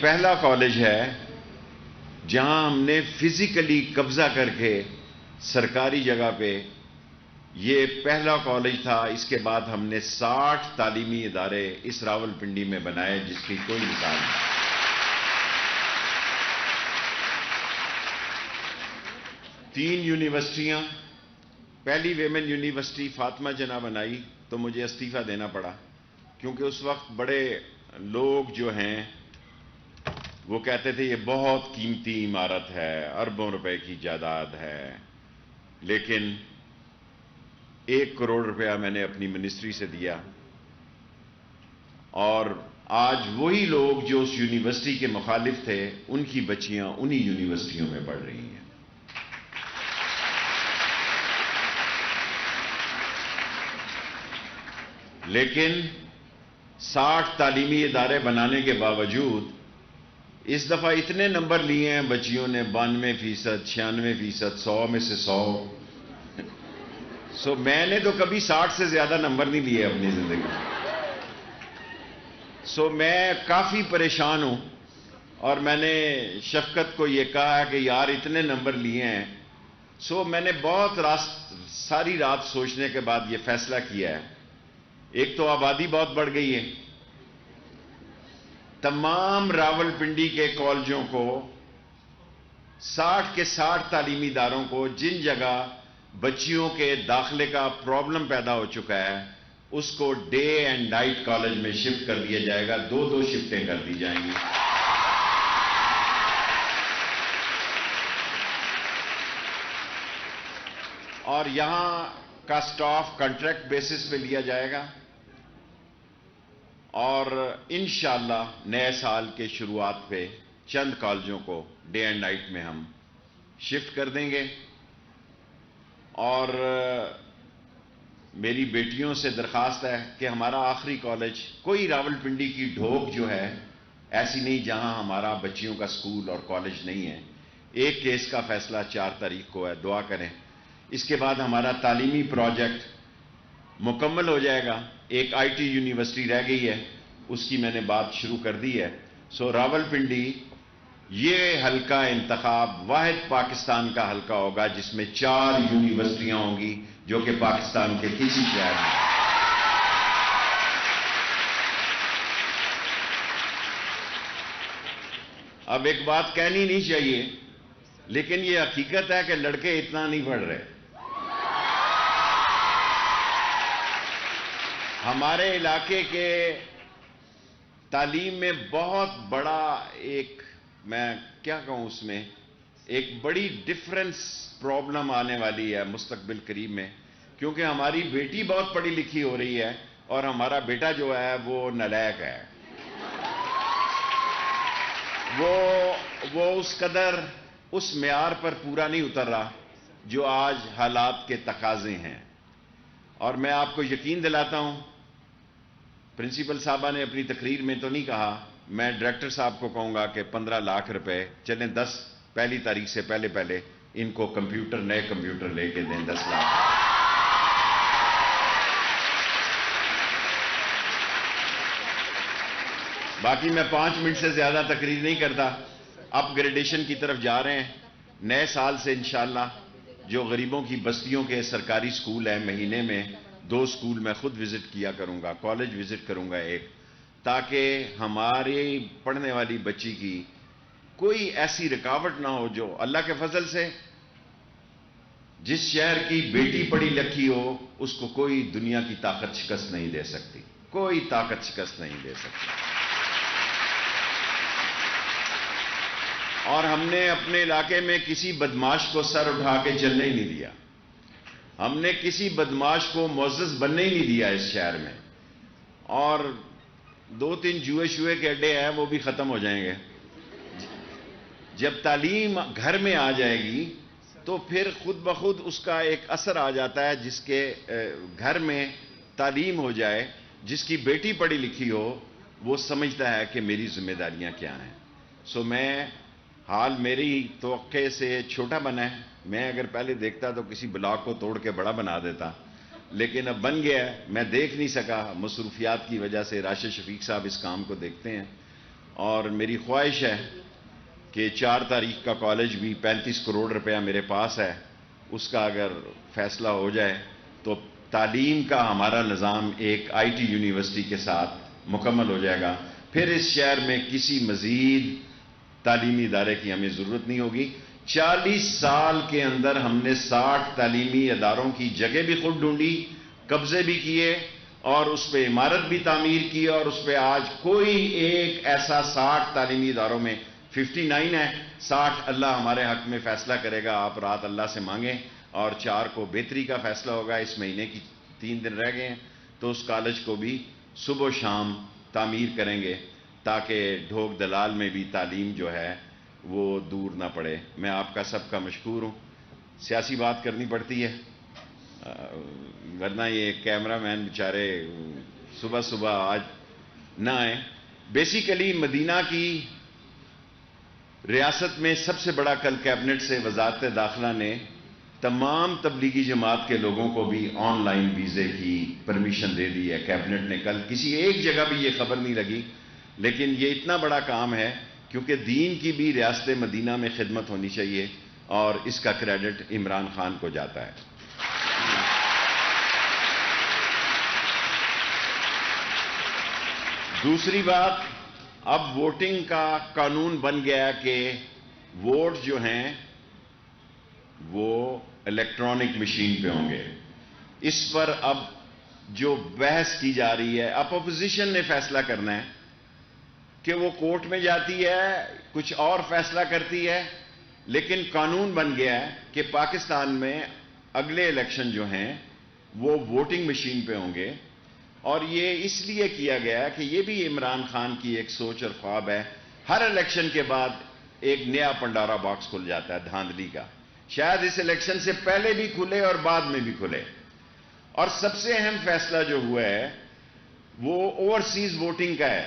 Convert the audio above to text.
پہلا کالج ہے جہاں ہم نے فزیکلی قبضہ کر کے سرکاری جگہ پہ، یہ پہلا کالج تھا۔ اس کے بعد ہم نے 60 تعلیمی ادارے اس راولپنڈی میں بنائے جس کی کوئی مثال نہیں۔ تین یونیورسٹیاں، پہلی ویمن یونیورسٹی فاطمہ جناح بنائی تو مجھے استعفیٰ دینا پڑا، کیونکہ اس وقت بڑے لوگ جو ہیں وہ کہتے تھے یہ بہت قیمتی عمارت ہے، اربوں روپے کی جائیداد ہے، لیکن 1 کروڑ روپیہ میں نے اپنی منسٹری سے دیا، اور آج وہی لوگ جو اس یونیورسٹی کے مخالف تھے ان کی بچیاں انہی یونیورسٹیوں میں پڑھ رہی ہیں۔ لیکن 60 تعلیمی ادارے بنانے کے باوجود اس دفعہ اتنے نمبر لیے ہیں بچیوں نے، 92%، 96%، 100 میں سے 100۔ میں نے تو کبھی 60 سے زیادہ نمبر نہیں لیے اپنی زندگی میں۔ میں کافی پریشان ہوں، اور میں نے شفقت کو یہ کہا کہ یار اتنے نمبر لیے ہیں۔ میں نے ساری رات سوچنے کے بعد یہ فیصلہ کیا ہے، ایک تو آبادی بہت بڑھ گئی ہے، تمام راولپنڈی کے کالجوں کو، 60 کے 60 تعلیمی اداروں کو جن جگہ بچیوں کے داخلے کا پرابلم پیدا ہو چکا ہے اس کو ڈے اینڈ نائٹ کالج میں شفٹ کر دیا جائے گا، 2 شفٹیں کر دی جائیں گی۔ اور یہاں کا سٹاف کنٹریکٹ بیسس پہ لیا جائے گا، اور انشاءاللہ نئے سال کے شروعات پہ چند کالجوں کو ڈے اینڈ نائٹ میں ہم شفٹ کر دیں گے۔ اور میری بیٹیوں سے درخواست ہے کہ ہمارا آخری کالج، کوئی راولپنڈی کی ڈھوک جو ہے ایسی نہیں جہاں ہمارا بچیوں کا سکول اور کالج نہیں ہے۔ ایک کیس کا فیصلہ 4 تاریخ کو ہے، دعا کریں۔ اس کے بعد ہمارا تعلیمی پروجیکٹ مکمل ہو جائے گا۔ ایک آئی ٹی یونیورسٹی رہ گئی ہے، اس کی میں نے بات شروع کر دی ہے۔ راولپنڈی یہ حلقہ انتخاب واحد پاکستان کا حلقہ ہوگا جس میں 4 یونیورسٹیاں ہوں گی جو کہ پاکستان کے کسی شہر میں۔ اب ایک بات کہنی نہیں چاہیے، لیکن یہ حقیقت ہے کہ لڑکے اتنا نہیں پڑھ رہے۔ ہمارے علاقے کے تعلیم میں بہت بڑا میں کیا کہوں، اس میں ایک بڑی ڈفرنس پرابلم آنے والی ہے مستقبل قریب میں، کیونکہ ہماری بیٹی بہت پڑھی لکھی ہو رہی ہے اور ہمارا بیٹا جو ہے وہ نالائق ہے۔ وہ اس قدر اس معیار پر پورا نہیں اتر رہا جو آج حالات کے تقاضے ہیں۔ اور میں آپ کو یقین دلاتا ہوں، پرنسپل صاحبہ نے اپنی تقریر میں تو نہیں کہا، میں ڈائریکٹر صاحب کو کہوں گا کہ 15 لاکھ روپے چلیں، 10 پہلی تاریخ سے پہلے ان کو نئے کمپیوٹر لے کے دیں، 10 لاکھ۔ باقی میں 5 منٹ سے زیادہ تقریر نہیں کرتا، اپ گریڈیشن کی طرف جا رہے ہیں۔ نئے سال سے انشاءاللہ جو غریبوں کی بستیوں کے سرکاری سکول ہیں، مہینے میں 2 سکول میں خود وزٹ کیا کروں گا، کالج وزٹ کروں گا ایک، تاکہ ہماری پڑھنے والی بچی کی کوئی ایسی رکاوٹ نہ ہو جو اللہ کے فضل سے جس شہر کی بیٹی پڑھی لکھی ہو اس کو کوئی دنیا کی طاقت شکست نہیں دے سکتی، کوئی طاقت شکست نہیں دے سکتی۔ اور ہم نے اپنے علاقے میں کسی بدماش کو سر اٹھا کے چلنے ہی نہیں دیا، ہم نے کسی بدماش کو معزز بننے ہی نہیں دیا اس شہر میں، اور 2-3 جوئے کے اڈے ہیں وہ بھی ختم ہو جائیں گے۔ جب تعلیم گھر میں آ جائے گی تو پھر خود بخود اس کا ایک اثر آ جاتا ہے، جس کے گھر میں تعلیم ہو جائے، جس کی بیٹی پڑھی لکھی ہو، وہ سمجھتا ہے کہ میری ذمہ داریاں کیا ہیں۔ میں حال میری توقع سے چھوٹا بنا ہے، میں اگر پہلے دیکھتا تو کسی بلاک کو توڑ کے بڑا بنا دیتا، لیکن اب بن گیا ہے، میں دیکھ نہیں سکا، مصروفیات کی وجہ سے۔ راشد شفیق صاحب اس کام کو دیکھتے ہیں، اور میری خواہش ہے کہ 4 تاریخ کا کالج بھی 35 کروڑ روپیہ میرے پاس ہے، اس کا اگر فیصلہ ہو جائے تو تعلیم کا ہمارا نظام ایک آئی ٹی یونیورسٹی کے ساتھ مکمل ہو جائے گا. پھر اس شہر میں کسی مزید تعلیمی ادارے کی ہمیں ضرورت نہیں ہوگی. 40 سال کے اندر ہم نے 60 تعلیمی اداروں کی جگہ بھی خود ڈھونڈی، قبضے بھی کیے اور اس پہ عمارت بھی تعمیر کی، اور اس پہ آج کوئی ایک ایسا 60 تعلیمی اداروں میں 59 ہے، 60 اللہ ہمارے حق میں فیصلہ کرے گا. آپ رات اللہ سے مانگیں اور 4 کو بہتری کا فیصلہ ہوگا. اس مہینے کی 3 دن رہ گئے ہیں تو اس کالج کو بھی صبح و شام تعمیر کریں گے تاکہ ڈھوک دلال میں بھی تعلیم جو ہے وہ دور نہ پڑے. میں آپ کا سب کا مشکور ہوں. سیاسی بات کرنی پڑتی ہے ورنہ یہ کیمرہ مین بیچارے صبح صبح آج نہ آئیں. بیسیکلی مدینہ کی ریاست میں سب سے بڑا کل کیبنٹ سے وزارت داخلہ نے تمام تبلیغی جماعت کے لوگوں کو بھی آن لائن ویزے کی پرمیشن دے دی ہے. کیبنٹ نے کل کسی ایک جگہ بھی یہ خبر نہیں لگی، لیکن یہ اتنا بڑا کام ہے کیونکہ دین کی بھی ریاست مدینہ میں خدمت ہونی چاہیے اور اس کا کریڈٹ عمران خان کو جاتا ہے. دوسری بات، اب ووٹنگ کا قانون بن گیا کہ ووٹ جو ہیں وہ الیکٹرانک مشین پہ ہوں گے. اس پر اب جو بحث کی جا رہی ہے، اب اپوزیشن نے فیصلہ کرنا ہے کہ وہ کورٹ میں جاتی ہے، کچھ اور فیصلہ کرتی ہے، لیکن قانون بن گیا ہے کہ پاکستان میں اگلے الیکشن جو ہیں وہ ووٹنگ مشین پہ ہوں گے. اور یہ اس لیے کیا گیا کہ یہ بھی عمران خان کی ایک سوچ اور خواب ہے. ہر الیکشن کے بعد ایک نیا پنڈارا باکس کھل جاتا ہے دھاندلی کا. شاید اس الیکشن سے پہلے بھی کھلے اور بعد میں بھی کھلے. اور سب سے اہم فیصلہ جو ہوا ہے وہ اوورسیز ووٹنگ کا ہے.